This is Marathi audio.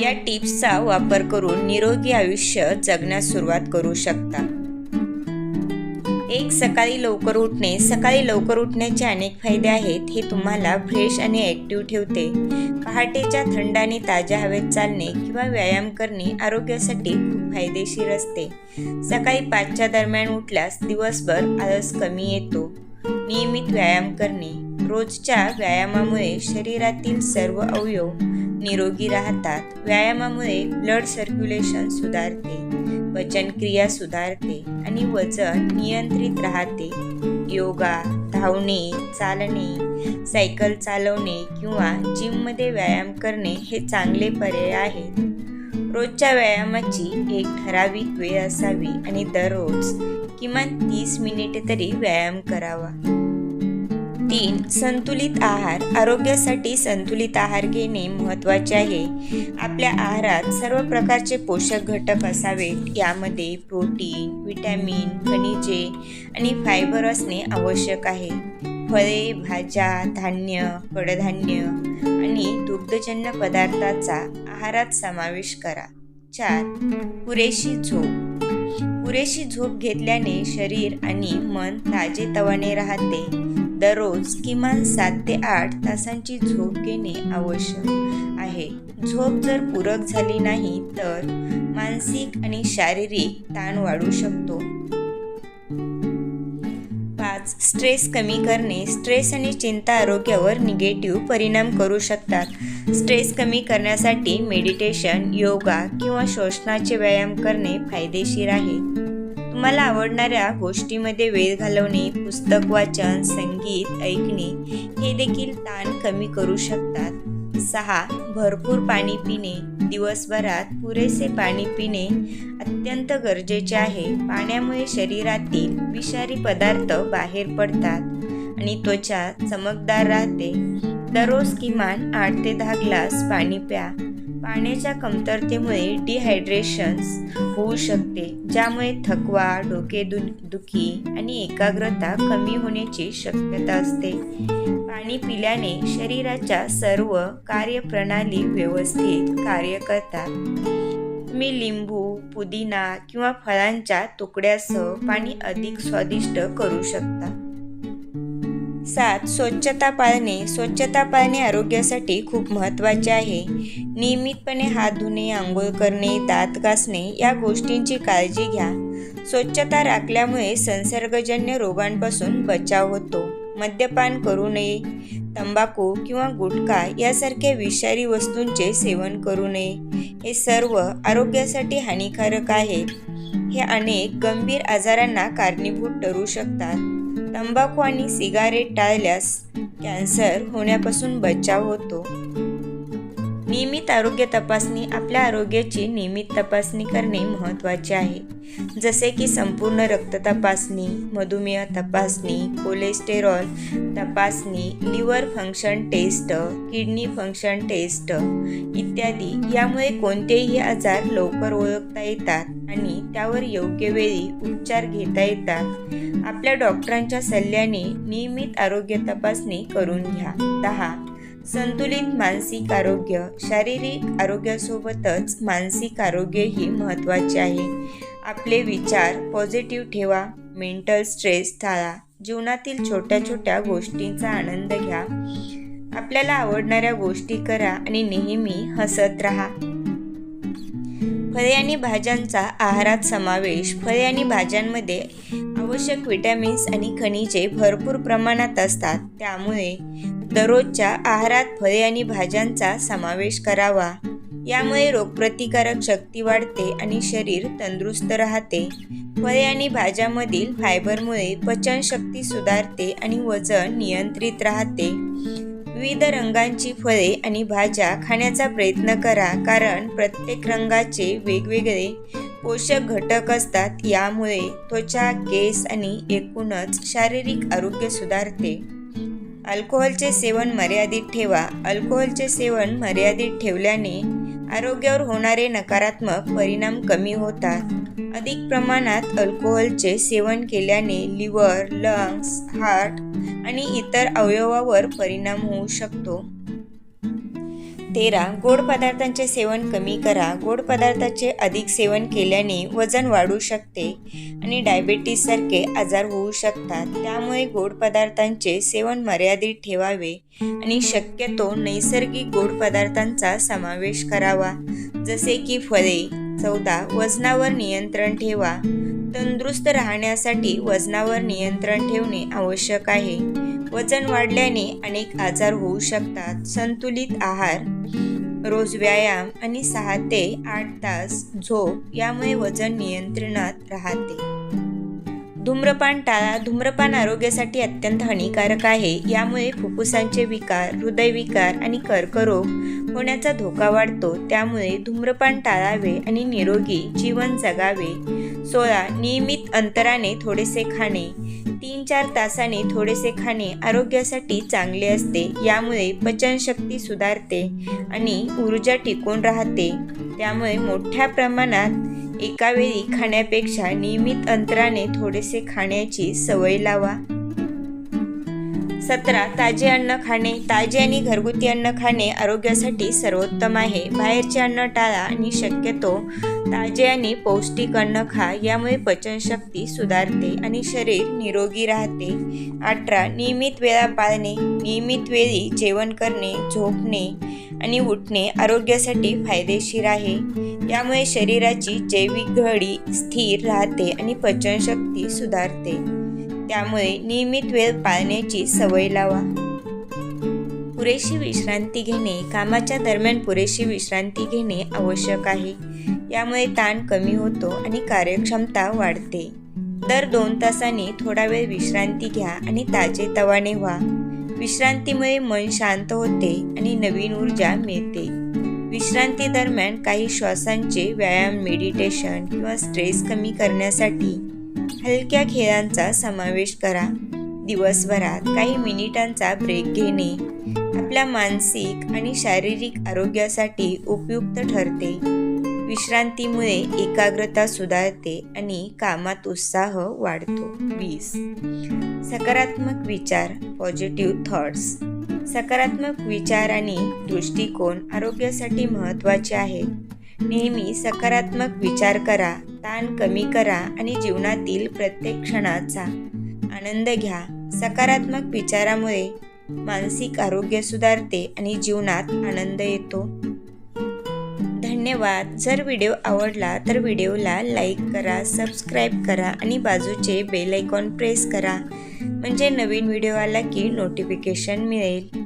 या टिप्सचा वापर करून निरोगी आयुष्य जगण्यास सुरुवात करू शकता. सकाळी लवकर उठण्याचे अनेक फायदे आहेत. हे तुम्हाला फ्रेश आणि ॲक्टिव्ह ठेवते. पहाटेच्या थंड आणि ताज्या हवेत चालणे किंवा व्यायाम करणे आरोग्यासाठी खूप फायदेशीर असते. सकाळी 5च्या दरम्यान उठल्यास दिवसभर आळस कमी येतो. नियमित व्यायाम करणे. रोजच्या व्यायामामुळे शरीरातील सर्व अवयव निरोगी राहतात. व्यायामामुळे ब्लड सर्क्युलेशन सुधारते, पचनक्रिया सुधारते आणि वजन नियंत्रित राहते. योगा, धावणे, चालणे, सायकल चालवणे किंवा जिममध्ये व्यायाम करणे हे चांगले पर्याय आहेत. रोजच्या व्यायामाची एक ठराविक वेळ असावी आणि दररोज किमान 30 मिनिटे तरी व्यायाम करावा. संतुलित आहार. आरोग्यासाठी संतुलित आहार घेणे महत्त्वाचे आहे. आपल्या आहारात सर्व प्रकारचे पोषक घटक असावेत. यामध्ये प्रोटीन, व्हिटॅमिन, खनिजे आणि फायबर असणे आवश्यक आहे. फळे, भाज्या, धान्य, कडधान्य आणि दुग्धजन्य पदार्थांचा आहारात समावेश करा. पुरेशी झोप. पुरेशी झोप घेतल्याने शरीर आणि मन ताजेतवाने राहते. दररोज किमान 7 ते 8 तासांची झोप घेणे आवश्यक आहे. झोप जर पूरक झाली नाही तर मानसिक आणि शारीरिक ताण वाढू शकतो. स्ट्रेस कमी करणे. स्ट्रेस आणि चिंता आरोग्यावर निगेटिव्ह परिणाम करू शकतात. स्ट्रेस कमी करण्यासाठी मेडिटेशन, योगा किंवा श्वसनाचे व्यायाम करणे फायदेशीर आहे. तुम्हाला आवडणाऱ्या गोष्टीमध्ये वेळ घालवणे, पुस्तक वाचन, संगीत ऐकणे हे देखील ताण कमी करू शकतात. भरपूर पाणी पिणे. दिवसभरात पुरेसे पाणी पिणे अत्यंत गरजेचे आहे. पाण्यामुळे शरीरातील विषारी पदार्थ बाहेर पडतात आणि त्वचा चमकदार राहते. दररोज किमान 8 ते 10 ग्लास पाणी प्या. पाण्याच्या कमतरतेमुळे डिहायड्रेशन होऊ शकते, ज्यामुळे थकवा, डोकेदुखी आणि एकाग्रता कमी होण्याची शक्यता असते. पाणी पिल्याने शरीराच्या सर्व कार्यप्रणाली व्यवस्थित कार्य करतात. तुम्ही लिंबू, पुदिना किंवा फळांच्या तुकड्यासह पाणी अधिक स्वादिष्ट करू शकता. स्वच्छता पाळणे. स्वच्छता पाळणे आरोग्यासाठी खूप महत्त्वाचे आहे. नियमितपणे हात धुणे, आंघोळ करणे, दात घासणे या गोष्टींची काळजी घ्या. स्वच्छता राखल्यामुळे संसर्गजन्य रोगांपासून बचाव होतो. मद्यपान करू नये. तंबाखू किंवा गुटखा यासारख्या विषारी वस्तूंचे सेवन करू नये. हे सर्व आरोग्यासाठी हानिकारक आहेत. हे अनेक गंभीर आजारांना कारणीभूत ठरू शकतात. तंबाखू आणि सिगारेट टाळल्यास कॅन्सर होण्यापासून बचाव होतो. नियमित आरोग्य तपासणी. आपल्या आरोग्याची नियमित तपासणी करणे महत्त्वाचे आहे. जसे की संपूर्ण रक्त तपासणी, मधुमेह तपासणी, कोलेस्टेरॉल तपासणी, liver function test, kidney function test इत्यादी. यामुळे कोणतेही आजार लवकर ओळखता येतात आणि त्यावर योग्य वेळी उपचार घेता येतात. आपल्या डॉक्टरांच्या सल्ल्याने नियमित आरोग्य तपासणी करून घ्या. संतुलित मानसिक आरोग्य. शारीरिक आरोग्यासोबतच मानसिक आरोग्यही महत्त्वाचे आहे. आपले विचार पॉझिटिव्ह ठेवा. मेंटल स्ट्रेस टाळा. जीवनातील छोट्या छोट्या गोष्टींचा आनंद घ्या. आपल्याला आवडणाऱ्या गोष्टी करा आणि नेहमी हसत राहा. फळे आणि भाज्यांचा आहारात समावेश. फळे आणि भाज्यांमध्ये आवश्यक विटॅमिन्स आणि खनिजे भरपूर प्रमाणात असतात. त्यामुळे दररोजच्या आहारात फळे आणि भाज्यांचा समावेश करावा. यामुळे रोगप्रतिकारक शक्ती वाढते आणि शरीर तंदुरुस्त राहते. फळे आणि भाज्यांमधील फायबरमुळे पचनशक्ती सुधारते आणि वजन नियंत्रित राहते. विविध रंगांची फळे आणि भाज्या खाण्याचा प्रयत्न करा, कारण प्रत्येक रंगाचे वेगवेगळे पोषक घटक असतात. यामुळे त्वचा, केस आणि एकूणच शारीरिक आरोग्य सुधारते. अल्कोहोलचे सेवन मर्यादित ठेवा. अल्कोहोलचे सेवन मर्यादित ठेवल्याने आरोग्यावर होणारे नकारात्मक परिणाम कमी होतात. अधिक प्रमाणात अल्कोहोलचे सेवन केल्याने लिव्हर, लंग्स, हार्ट आणि इतर अवयवावर परिणाम होऊ शकतो. 13. गोड पदार्थांचे सेवन कमी करा. गोड पदार्थाचे अधिक सेवन केल्याने वजन वाढू शकते आणि डायबेटीससारखे आजार होऊ शकतात. त्यामुळे गोड पदार्थांचे सेवन मर्यादित ठेवावे आणि शक्यतो नैसर्गिक गोड पदार्थांचा समावेश करावा, जसे की फळे. 14. वजनावर नियंत्रण ठेवा. तंदुरुस्त राहण्यासाठी वजनावर नियंत्रण ठेवणे आवश्यक आहे. वजन वाढल्याने अनेक आजार होऊ शकतात. संतुलित आहार, रोज व्यायाम आणि 6 ते 8 तास झोप यामुळे वजन नियंत्रणात राहते. धूम्रपान टाळा. धूम्रपान आरोग्यासाठी अत्यंत हानिकारक आहे. यामुळे फुफ्फुसांचे विकार, हृदयविकार आणि कर्करोग होण्याचा धोका वाढतो. त्यामुळे धूम्रपान टाळावे आणि निरोगी जीवन जगावे. 16. नियमित अंतराने थोडेसे खाणे. 3-4 तासाने थोडेसे खाणे आरोग्यासाठी चांगले असते. यामुळे पचनशक्ती सुधारते आणि ऊर्जा टिकून राहते. त्यामुळे मोठ्या प्रमाणात एका वेळी खाण्यापेक्षा नियमित अंतराने थोडेसे खाण्याची सवय लावा. 17. ताजे अन्न खाणे. ताजे आणि घरगुती अन्न खाणे आरोग्यासाठी सर्वोत्तम आहे. बाहेरचे अन्न टाळा आणि शक्यतो ताजे आणि पौष्टिक अन्न खा. यामुळे पचनशक्ती सुधारते आणि शरीर निरोगी राहते. 18. नियमित वेळा पाळणे. नियमित वेळी जेवण करणे, झोपणे आणि उठणे आरोग्यासाठी फायदेशीर आहे. यामुळे शरीराची जैविक घडी स्थिर राहते आणि पचनशक्ती सुधारते. त्यामुळे नियमित वेळ पाळण्याची सवय लावा. पुरेशी विश्रांती घेणे. कामाच्या दरम्यान पुरेशी विश्रांती घेणे आवश्यक आहे. यामुळे ताण कमी होतो आणि कार्यक्षमता वाढते. दर 2 तासांनी थोडा वेळ विश्रांती घ्या आणि ताजेतवाने व्हा. विश्रांतीमुळे मन शांत होते आणि नवीन ऊर्जा मिळते. विश्रांती दरम्यान काही श्वासांचे व्यायाम, मेडिटेशन किंवा स्ट्रेस कमी करण्यासाठी हलक्या खेळांचा समावेश करा. दिवसभरात काही मिनिटांचा ब्रेक घेणे आपल्या मानसिक आणि शारीरिक आरोग्यासाठी उपयुक्त ठरते. विश्रांतीमुळे एकाग्रता सुधारते आणि कामात उत्साह वाढतो. 20. सकारात्मक विचार, पॉझिटिव्ह थॉट्स. सकारात्मक विचार आणि दृष्टिकोन आरोग्यासाठी महत्त्वाचे आहेत. नेहमी सकारात्मक विचार करा, ताण कमी करा आणि जीवनातील प्रत्येक क्षणाचा आनंद घ्या. सकारात्मक विचारामुळे मानसिक आरोग्य सुधारते आणि जीवनात आनंद येतो. धन्यवाद. जर व्हिडिओ आवडला तर व्हिडिओला लाईक करा, सबस्क्राईब करा आणि बाजूचे बेल आयकॉन प्रेस करा, म्हणजे नवीन व्हिडिओ आला की नोटिफिकेशन मिळेल.